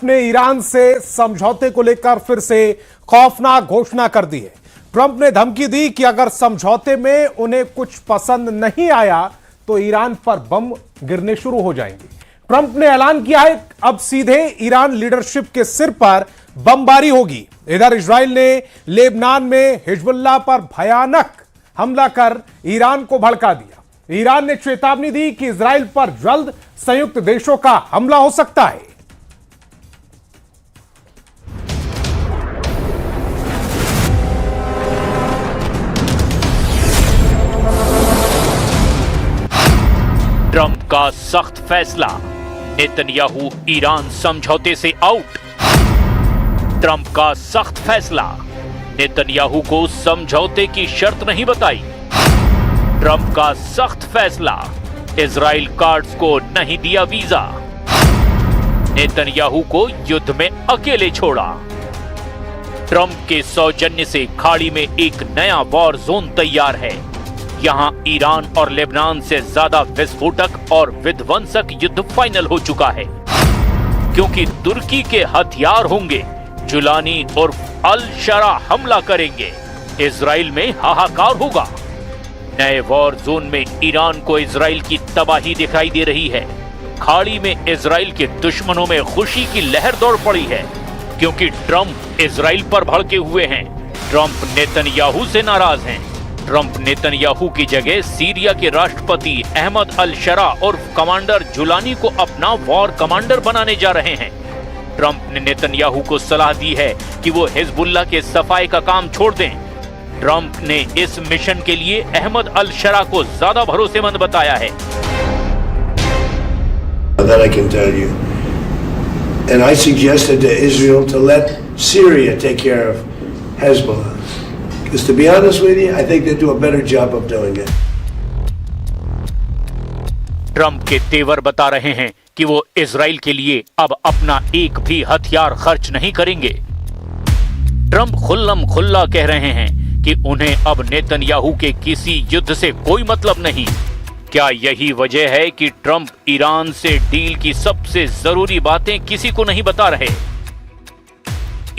ने ईरान से समझौते को लेकर फिर से खौफनाक घोषणा कर दी है। ट्रंप ने धमकी दी कि अगर समझौते में उन्हें कुछ पसंद नहीं आया तो ईरान पर बम गिरने शुरू हो जाएंगे। ट्रंप ने ऐलान किया है अब सीधे ईरान लीडरशिप के सिर पर बमबारी होगी। इधर इजराइल ने लेबनान में हिजबुल्लाह पर भयानक हमला कर ईरान को भड़का दिया। ईरान ने चेतावनी दी कि इजराइल पर जल्द संयुक्त देशों का हमला हो सकता है। ट्रंप का सख्त फैसला, नेतन्याहू ईरान समझौते से आउट। ट्रंप का सख्त फैसला, नेतन्याहू को समझौते की शर्त नहीं बताई। ट्रंप का सख्त फैसला, इजराइल कार्ड्स को नहीं दिया वीजा। नेतन्याहू को युद्ध में अकेले छोड़ा। ट्रंप के सौजन्य से खाड़ी में एक नया वॉर जोन तैयार है। यहां ईरान और लेबनान से ज्यादा विस्फोटक और विध्वंसक युद्ध फाइनल हो चुका है, क्योंकि तुर्की के हथियार होंगे। जुलानी और अल शरा हमला करेंगे। इजराइल में हाहाकार होगा। नए वॉर जोन में ईरान को इजराइल की तबाही दिखाई दे रही है। खाड़ी में इजराइल के दुश्मनों में खुशी की लहर दौड़ पड़ी है, क्योंकि ट्रंप इजराइल पर भड़के हुए हैं। ट्रंप नेतन्याहू से नाराज हैं। ट्रंप नेतन्याहू की जगह सीरिया के राष्ट्रपति अहमद अल शरा और कमांडर जुलानी को अपना वॉर कमांडर बनाने जा रहे हैं। ट्रंप ने नेतन्याहू को सलाह दी है कि वो हिजबुल्लाह के सफाई का काम छोड़ दें। ट्रंप ने इस मिशन के लिए अहमद अल शरा को ज्यादा भरोसेमंद बताया है। That I can tell you. And I suggested to Israel to let Syria take care of Hezbollah. Because to be honest with you, I think they do a better job of doing it. Trump के तेवर बता रहे हैं कि वो Israel के लिए अब अपना एक भी हथियार खर्च नहीं करेंगे। ट्रंप खुल्लम खुल्ला कह रहे हैं कि उन्हें अब नेतन्याहू के किसी युद्ध से कोई मतलब नहीं। क्या यही वजह है कि ट्रंप ईरान से डील की सबसे जरूरी बातें किसी को नहीं बता रहे?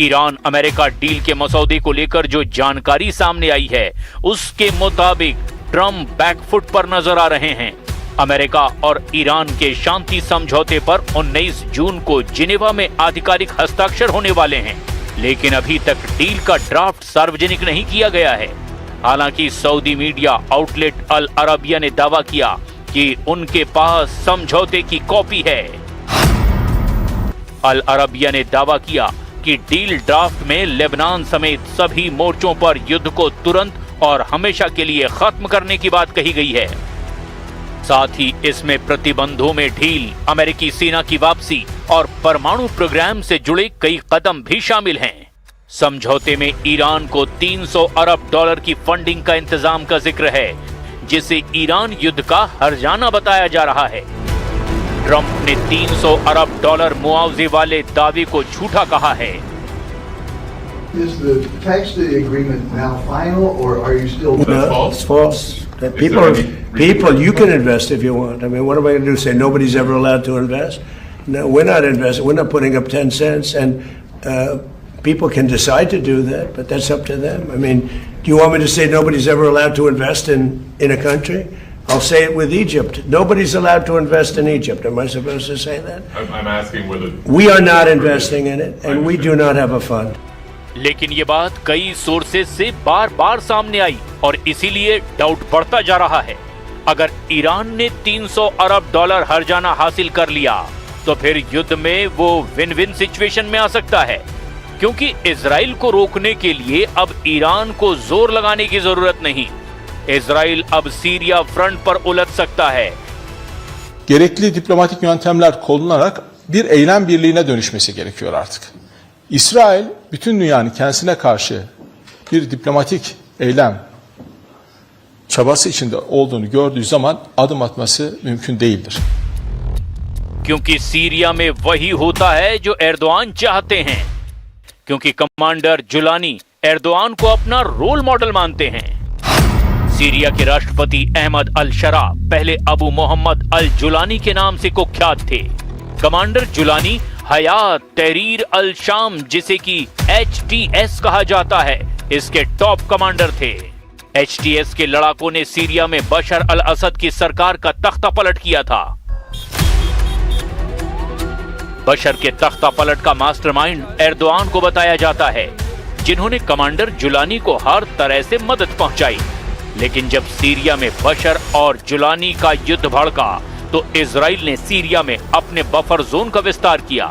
ईरान अमेरिका डील के मसौदे को लेकर जो जानकारी सामने आई है, उसके मुताबिक ट्रंप बैकफुट पर नजर आ रहे हैं। अमेरिका और ईरान के शांति समझौते पर 19 जून को जिनेवा में आधिकारिक हस्ताक्षर होने वाले हैं, लेकिन अभी तक डील का ड्राफ्ट सार्वजनिक नहीं किया गया है। हालांकि सऊदी मीडिया आउटलेट अल अरबिया ने दावा किया कि उनके पास समझौते की कॉपी है। अल अरबिया ने दावा किया कि डील ड्राफ्ट में लेबनान समेत सभी मोर्चों पर युद्ध को तुरंत और हमेशा के लिए खत्म करने की बात कही गई है। साथ ही इसमें प्रतिबंधों में ढील, अमेरिकी सेना की वापसी और परमाणु प्रोग्राम से जुड़े कई कदम भी शामिल हैं। समझौते में ईरान को 300 अरब डॉलर की फंडिंग का इंतजाम का जिक्र है, जिसे ईरान युद्ध का हर्जाना बताया जा रहा है। ट्रंप ने 300 अरब डॉलर मुआवजे वाले दावे को झूठा कहा है। Is the text of the agreement now final, or are you still? No, it's false. That people, you can invest if you want. I mean, what am I going to do? Say nobody's ever allowed to invest? No, we're not investing. We're not putting up 10 cents, and people can decide to do that, but that's up to them. I mean, do you want me to say nobody's ever allowed to invest in a country? I'll say it with Egypt. Nobody's allowed to invest in Egypt. Am I supposed to say that? I'm asking whether we are not investing in it, and we do not have a fund. लेकिन ये बात कई sources से बार बार सामने आई और इसीलिए doubt बढ़ता जा रहा है। अगर ईरान ने 300 अरब डॉलर हर्जाना हासिल कर लिया तो फिर युद्ध में वो विन विन सिचुएशन में आ सकता है, क्योंकि इजराइल को रोकने के लिए अब ईरान को जोर लगाने की जरूरत नहीं। इजराइल अब सीरिया फ्रंट पर उलझ सकता है। Gerekli diplomatik yöntemler kullanarak bir eylem birliğine dönüşmesi gerekiyor artık. İsrail bütün dünyanın kendisine karşı bir diplomatik eylem çabası içinde olduğunu gördüğü zaman adım atması mümkün değildir. क्योंकि सीरिया में वही होता है जो एर्दोआन चाहते हैं, क्योंकि कमांडर जुलानी एर्दोआन को अपना रोल मॉडल मानते हैं। सीरिया के राष्ट्रपति अहमद अल शरा पहले अबू मोहम्मद अल जुलानी के नाम से कुख्यात थे। कमांडर जुलानी हयात तहरीर अल शाम, जिसे कि HTS कहा जाता है, इसके टॉप कमांडर थे। HTS के लड़ाकों ने सीरिया में बशर अल असद की सरकार का तख्ता पलट किया था। बशर के तख्ता पलट का मास्टरमाइंड एर्दोआन को बताया जाता है, जिन्होंने कमांडर जुलानी को हर तरह से मदद पहुंचाई। लेकिन जब सीरिया में बशर और जुलानी का युद्ध भड़का तो इजराइल ने सीरिया में अपने बफर जोन का विस्तार किया।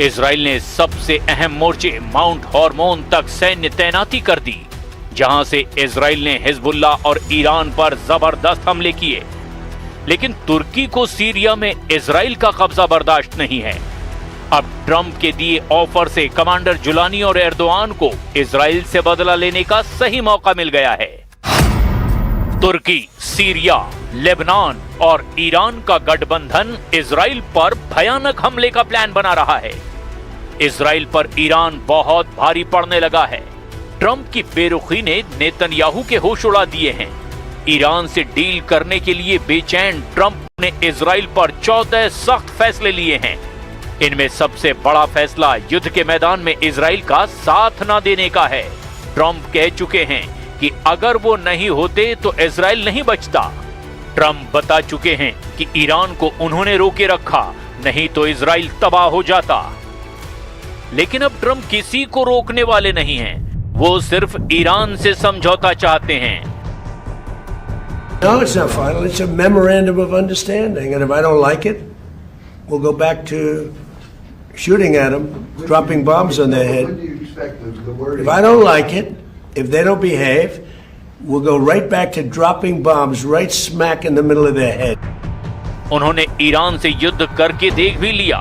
इजराइल ने सबसे अहम मोर्चे माउंट हॉर्मोन तक सैन्य तैनाती कर दी, जहां से इजराइल ने हिजबुल्लाह और ईरान पर जबरदस्त हमले किए। लेकिन तुर्की को सीरिया में इजराइल का कब्जा बर्दाश्त नहीं है। अब ट्रंप के दिए ऑफर से कमांडर जुलानी और एर्दोआन को इजराइल से बदला लेने का सही मौका मिल गया है। तुर्की, सीरिया, लेबनान और ईरान का गठबंधन इजराइल पर भयानक हमले का प्लान बना रहा है। इजराइल पर ईरान बहुत भारी पड़ने लगा है। ट्रंप की बेरुखी ने नेतन्याहू के होश उड़ा दिए हैं। ईरान से डील करने के लिए बेचैन ट्रंप ने इजराइल पर 14 सख्त फैसले लिए हैं। इनमें सबसे बड़ा फैसला युद्ध के मैदान में इजराइल का साथ न देने का है। ट्रंप कह चुके हैं कि अगर वो नहीं होते तो इजराइल नहीं बचता। ट्रंप बता चुके हैं कि ईरान को उन्होंने रोके रखा, नहीं तो इजराइल तबाह हो जाता। लेकिन अब ट्रंप किसी को रोकने वाले नहीं हैं। वो सिर्फ ईरान से समझौता चाहते हैं। No, it's not final. It's a memorandum of understanding. And if I don't like it, we'll go back to shooting at them, dropping bombs on their head. When do you expect the wording? If I don't like it, if they don't behave, we'll go right back to dropping bombs right smack in the middle of their head. उन्होंने Iran से युद्ध करके देख भी लिया।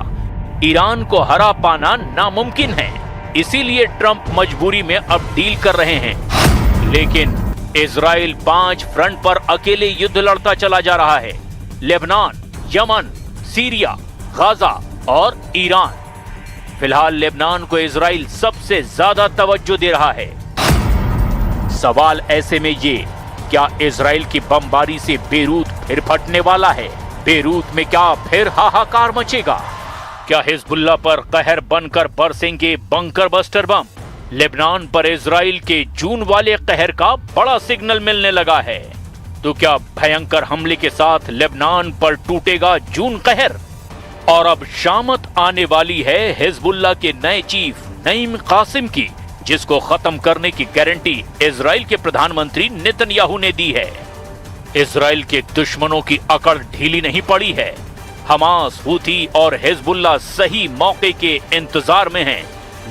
Iran को हरा पाना नामुमकिन है, इसीलिए ट्रंप मजबूरी में अब डील कर रहे हैं। लेकिन इजराइल 5 फ्रंट पर अकेले युद्ध लड़ता चला जा रहा है। लेबनान, यमन, सीरिया, गाजा और ईरान। फिलहाल लेबनान को इजराइल सबसे ज्यादा तवज्जो दे रहा है। सवाल ऐसे में ये, क्या इजराइल की बमबारी से बेरूत फिर फटने वाला है? बेरूत में क्या फिर हाहाकार मचेगा? क्या हिजबुल्लाह पर कहर बनकर बरसेंगे बंकर बस्टर बम? लेबनान पर इजराइल के जून वाले कहर का बड़ा सिग्नल मिलने लगा है। तो क्या भयंकर हमले के साथ लेबनान पर टूटेगा जून कहर? और अब शामत आने वाली है हिजबुल्लाह के नए चीफ नईम कासिम की, जिसको खत्म करने की गारंटी इजराइल के प्रधानमंत्री नेतन्याहू ने दी है। इजराइल के दुश्मनों की अकड़ ढीली नहीं पड़ी है। हमास, हूथी और हिजबुल्लाह सही मौके के इंतजार में हैं।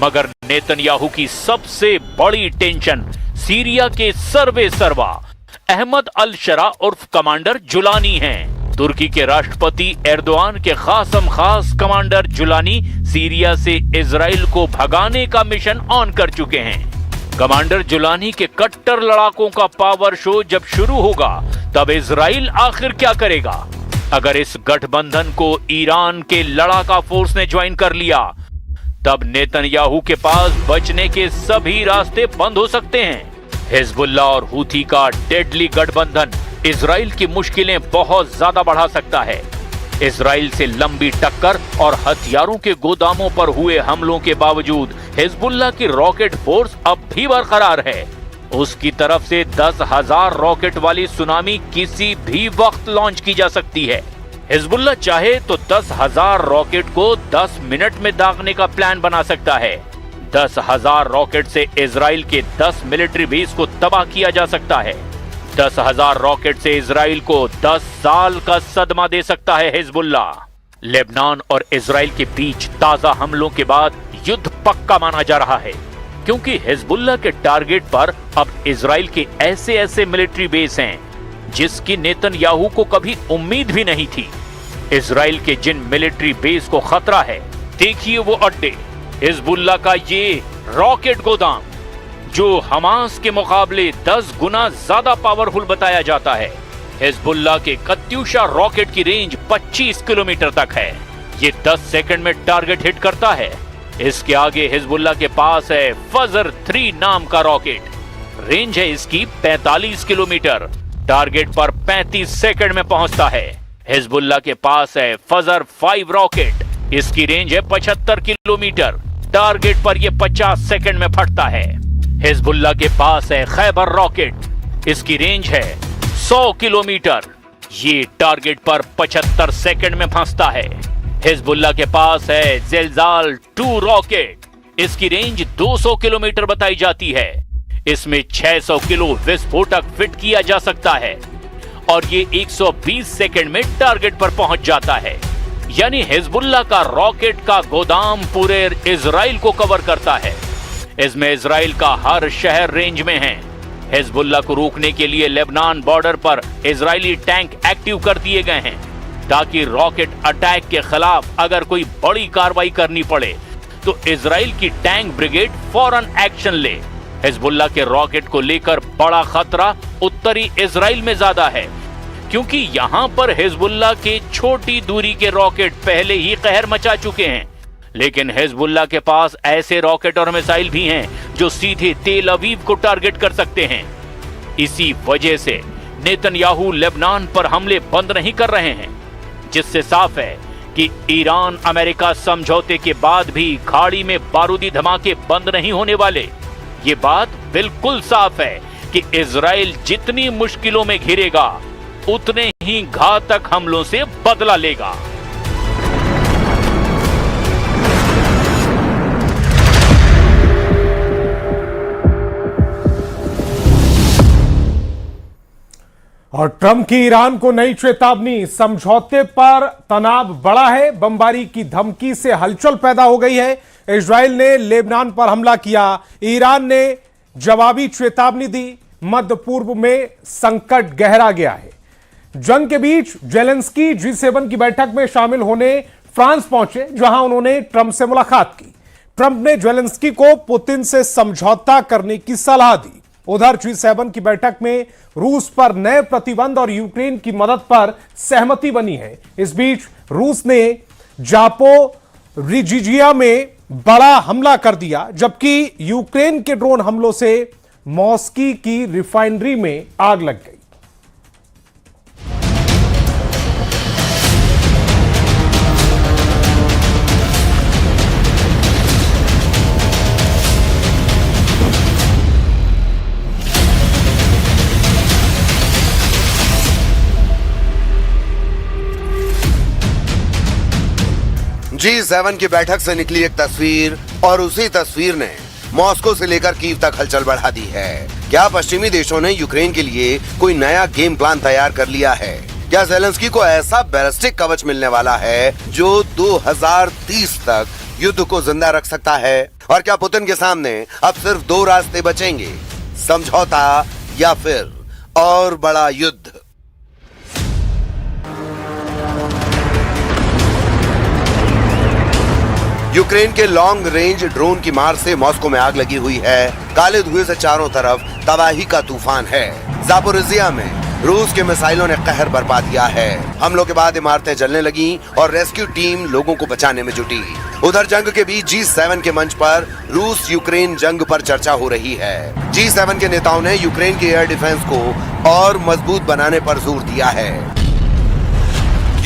मगर नेतन्याहू की सबसे बड़ी टेंशन सीरिया के सर्वे सर्वा अहमद अल शरा उर्फ कमांडर जुलानी हैं। तुर्की के राष्ट्रपति एर्दोआन के खासम खास कमांडर जुलानी सीरिया से इजराइल को भगाने का मिशन ऑन कर चुके हैं। कमांडर जुलानी के कट्टर लड़ाकों का पावर शो जब शुरू होगा, तब इजराइल आखिर क्या करेगा? अगर इस गठबंधन को ईरान के लड़ाका फोर्स ने ज्वाइन कर लिया, तब नेतन्याहू के पास बचने के सभी रास्ते बंद हो सकते हैं। हिजबुल्लाह और हूथी का डेडली गठबंधन इजराइल की मुश्किलें बहुत ज्यादा बढ़ा सकता है। इजराइल से लंबी टक्कर और हथियारों के गोदामों पर हुए हमलों के बावजूद हिजबुल्लाह की रॉकेट फोर्स अब भी बरकरार है। उसकी तरफ से 10,000 रॉकेट वाली सुनामी किसी भी वक्त लॉन्च की जा सकती है। हिजबुल्लाह चाहे तो 10,000 रॉकेट को 10 मिनट में दागने का प्लान बना सकता है। 10,000 रॉकेट से इजराइल के 10 मिलिट्री बेस को तबाह किया जा सकता है। 10,000 रॉकेट से इजराइल को 10 साल का सदमा दे सकता है हिजबुल्लाह। लेबनान और इजराइल के बीच ताजा हमलों के बाद युद्ध पक्का माना जा रहा है, क्योंकि हिजबुल्लाह के टारगेट पर अब इजराइल के ऐसे मिलिट्री बेस हैं जिसकी नेतन्याहू को कभी उम्मीद भी नहीं थी। इजराइल के जिन मिलिट्री बेस को खतरा है, देखिए वो अड्डे, हिजबुल्लाह का ये रॉकेट गोदाम जो हमास के मुकाबले 10 गुना ज्यादा पावरफुल बताया जाता है। हिजबुल्लाह के कत्यूशा रॉकेट की रेंज 25 किलोमीटर तक है। ये 10 सेकंड में टारगेट हिट करता है। इसके आगे हिजबुल्लाह के पास है फजर 3 नाम का रॉकेट। रेंज है इसकी 45 किलोमीटर, टारगेट पर 35 सेकंड में पहुंचता है। हिजबुल्लाह के पास है फजर 5 रॉकेट। इसकी रेंज है 75 किलोमीटर। टारगेट पर यह 50 सेकंड में फटता है। हिजबुल्लाह के पास है खैबर रॉकेट, इसकी रेंज है 100 किलोमीटर। ये टारगेट पर 75 सेकंड में फंसता है। हिजबुल्लाह के पास है ज़िलज़ाल 2 रॉकेट, इसकी रेंज 200 किलोमीटर बताई जाती है। इसमें 600 किलो विस्फोटक फिट किया जा सकता है और ये 120 सेकंड में टारगेट पर पहुंच जाता है। यानी हिजबुल्लाह का रॉकेट का गोदाम पूरे इजराइल को कवर करता है। इसमें इजराइल का हर शहर रेंज में है। हिजबुल्लाह को रोकने के लिए लेबनान बॉर्डर पर इजरायली टैंक एक्टिव कर दिए गए हैं ताकि रॉकेट अटैक के खिलाफ अगर कोई बड़ी कार्रवाई करनी पड़े तो इजराइल की टैंक ब्रिगेड फौरन एक्शन ले। हिजबुल्लाह के रॉकेट को लेकर बड़ा खतरा उत्तरी इजराइल में ज्यादा है क्योंकि यहां पर हिजबुल्लाह के छोटी दूरी के रॉकेट पहले ही कहर मचा चुके हैं। लेकिन हिजबुल्लाह के पास ऐसे रॉकेट और मिसाइल भी हैं जो सीधे तेल अवीव को टारगेट कर सकते हैं। इसी वजह से नेतन्याहू लेबनान पर हमले बंद नहीं कर रहे हैं, जिससे साफ है कि ईरान अमेरिका समझौते के बाद भी खाड़ी में बारूदी धमाके बंद नहीं होने वाले। ये बात बिल्कुल साफ है कि इजराइल जितनी मुश्किलों में घिरेगा उतने ही घातक हमलों से बदला लेगा। और ट्रंप की ईरान को नई चेतावनी, समझौते पर तनाव बढ़ा है। बमबारी की धमकी से हलचल पैदा हो गई है। इजराइल ने लेबनान पर हमला किया, ईरान ने जवाबी चेतावनी दी। मध्य पूर्व में संकट गहरा गया है। जंग के बीच जेलेंस्की G7 की बैठक में शामिल होने फ्रांस पहुंचे, जहां उन्होंने ट्रंप से मुलाकात की। ट्रंप ने जेलेंस्की को पुतिन से समझौता करने की सलाह दी। उधर G7 की बैठक में रूस पर नए प्रतिबंध और यूक्रेन की मदद पर सहमति बनी है। इस बीच रूस ने जापोरिजिया में बड़ा हमला कर दिया, जबकि यूक्रेन के ड्रोन हमलों से मॉस्को की रिफाइनरी में आग लग गई। G7 की बैठक से निकली एक तस्वीर और उसी तस्वीर ने मॉस्को से लेकर कीव तक हलचल बढ़ा दी है। क्या पश्चिमी देशों ने यूक्रेन के लिए कोई नया गेम प्लान तैयार कर लिया है? क्या ज़ेलेंस्की को ऐसा बैलिस्टिक कवच मिलने वाला है जो 2030 तक युद्ध को जिंदा रख सकता है? और क्या पुतिन के सामने अब सिर्फ 2 रास्ते बचेंगे, समझौता या फिर और बड़ा युद्ध? यूक्रेन के लॉन्ग रेंज ड्रोन की मार से मॉस्को में आग लगी हुई है। काले धुएं से चारों तरफ तबाही का तूफान है। जापोरिजिया में रूस के मिसाइलों ने कहर बरपा दिया है। हमलों के बाद इमारतें जलने लगी और रेस्क्यू टीम लोगों को बचाने में जुटी। उधर जंग के बीच G7 के मंच पर रूस यूक्रेन जंग पर चर्चा हो रही है। G7 के नेताओं ने यूक्रेन के एयर डिफेंस को और मजबूत बनाने पर जोर दिया है।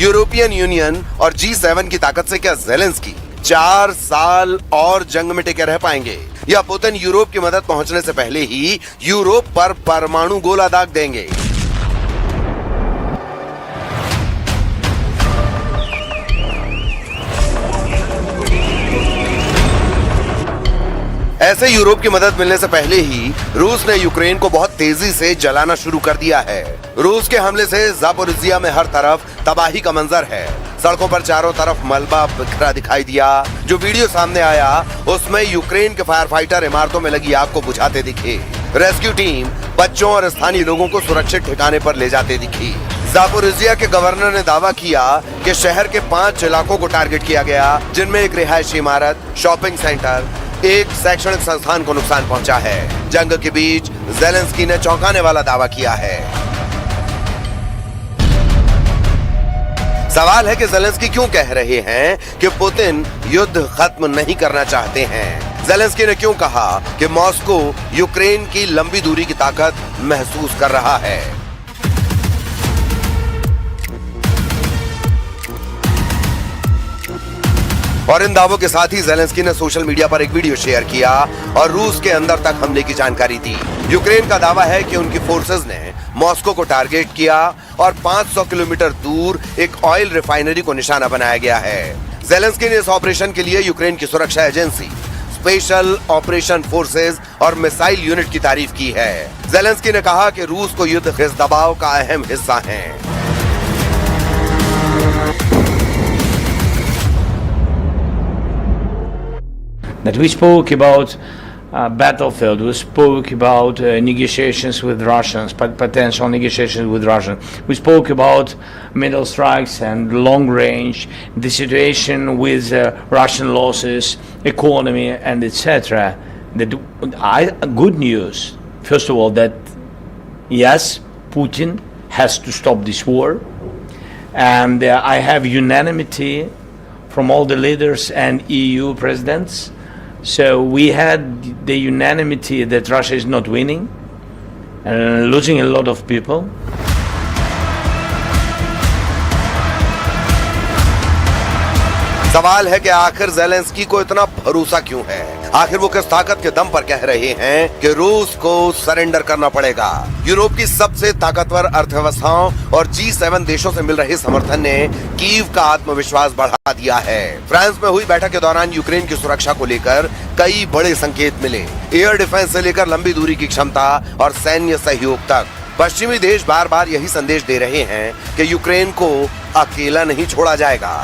यूरोपियन यूनियन और G7 की ताकत से क्या ज़ेलेंस्की 4 साल और जंग में टिके रह पाएंगे, या पुतिन यूरोप की मदद पहुंचने से पहले ही यूरोप पर परमाणु गोला दाग देंगे? ऐसे यूरोप की मदद मिलने से पहले ही रूस ने यूक्रेन को बहुत तेजी से जलाना शुरू कर दिया है। रूस के हमले से जापोरिजिया में हर तरफ तबाही का मंजर है। सड़कों पर चारों तरफ मलबा बिखरा दिखाई दिया। जो वीडियो सामने आया उसमें यूक्रेन के फायर फाइटर इमारतों में लगी आग को बुझाते दिखे। रेस्क्यू टीम बच्चों और स्थानीय लोगों को सुरक्षित ठिकाने पर ले जाते दिखी। जापोरिजिया के गवर्नर ने दावा किया कि शहर के 5 इलाकों को टारगेट किया गया, जिनमें एक रिहायशी इमारत, शॉपिंग सेंटर, एक शैक्षणिक संस्थान को नुकसान पहुंचा है। जंग के बीच ज़ेलेंस्की ने चौंकाने वाला दावा किया है। सवाल है कि ज़ेलेंस्की क्यों कह रहे हैं कि पुतिन युद्ध खत्म नहीं करना चाहते हैं? ज़ेलेंस्की ने क्यों कहा कि मॉस्को यूक्रेन की लंबी दूरी की ताकत महसूस कर रहा है? और इन दावों के साथ ही ज़ेलेंस्की ने सोशल मीडिया पर एक वीडियो शेयर किया और रूस के अंदर तक हमले की जानकारी दी। यूक्रेन का दावा है कि उनकी फोर्सेज ने मॉस्को को टारगेट किया और 500 किलोमीटर दूर एक ऑयल रिफाइनरी को निशाना बनाया गया है। ज़ेलेंस्की ने इस ऑपरेशन के लिए यूक्रेन की सुरक्षा एजेंसी, स्पेशल ऑपरेशन फोर्सेज और मिसाइल यूनिट की तारीफ की है। ज़ेलेंस्की ने कहा कि रूस को युद्ध इस दबाव का अहम हिस्सा है। That we spoke about battlefield, we spoke about negotiations with Russians, potential negotiations with Russia. We spoke about middle strikes and long range, the situation with Russian losses, economy, and etc. Good news, first of all, that yes, Putin has to stop this war, and I have unanimity from all the leaders and EU presidents. So we had the unanimity that Russia is not winning and losing a lot of people. सवाल है कि आखिर Zelensky को इतना भरोसा क्यों है? आखिर वो किस ताकत के दम पर कह रहे हैं कि रूस को सरेंडर करना पड़ेगा? यूरोप की सबसे ताकतवर अर्थव्यवस्थाओं और G7 देशों से मिल रहे समर्थन ने कीव का आत्मविश्वास बढ़ा दिया है। फ्रांस में हुई बैठक के दौरान यूक्रेन की सुरक्षा को लेकर कई बड़े संकेत मिले। एयर डिफेंस से लेकर लंबी दूरी की क्षमता और सैन्य सहयोग तक पश्चिमी देश बार बार यही संदेश दे रहे हैं कि यूक्रेन को अकेला नहीं छोड़ा जाएगा।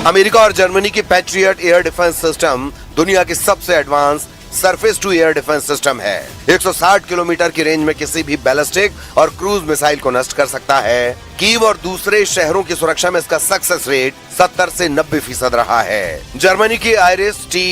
अमेरिका और जर्मनी की पैट्रियट एयर डिफेंस सिस्टम दुनिया की सबसे advance surface to air defence system है। 160 किलोमीटर की रेंज में किसी भी बैलिस्टिक और क्रूज मिसाइल को नष्ट कर सकता है। कीव और दूसरे शहरों की सुरक्षा में इसका सक्सेस रेट 70 से 90% रहा है। जर्मनी की IRIS-T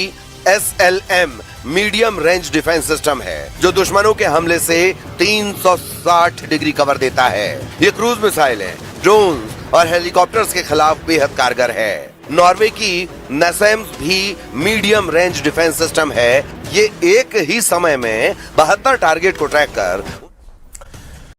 SLM medium range defence system है जो दुश्मनों के हमले से 360 डिग्री कवर देता है। ये क्रूज मिसाइलें, ड्रोन और हेलीकॉप्टर्स के खिलाफ बेहद कारगर है। नॉर्वे की नसेम्स भी मीडियम रेंज डिफेंस सिस्टम है। ये एक ही समय में 72 टारगेट को ट्रैक कर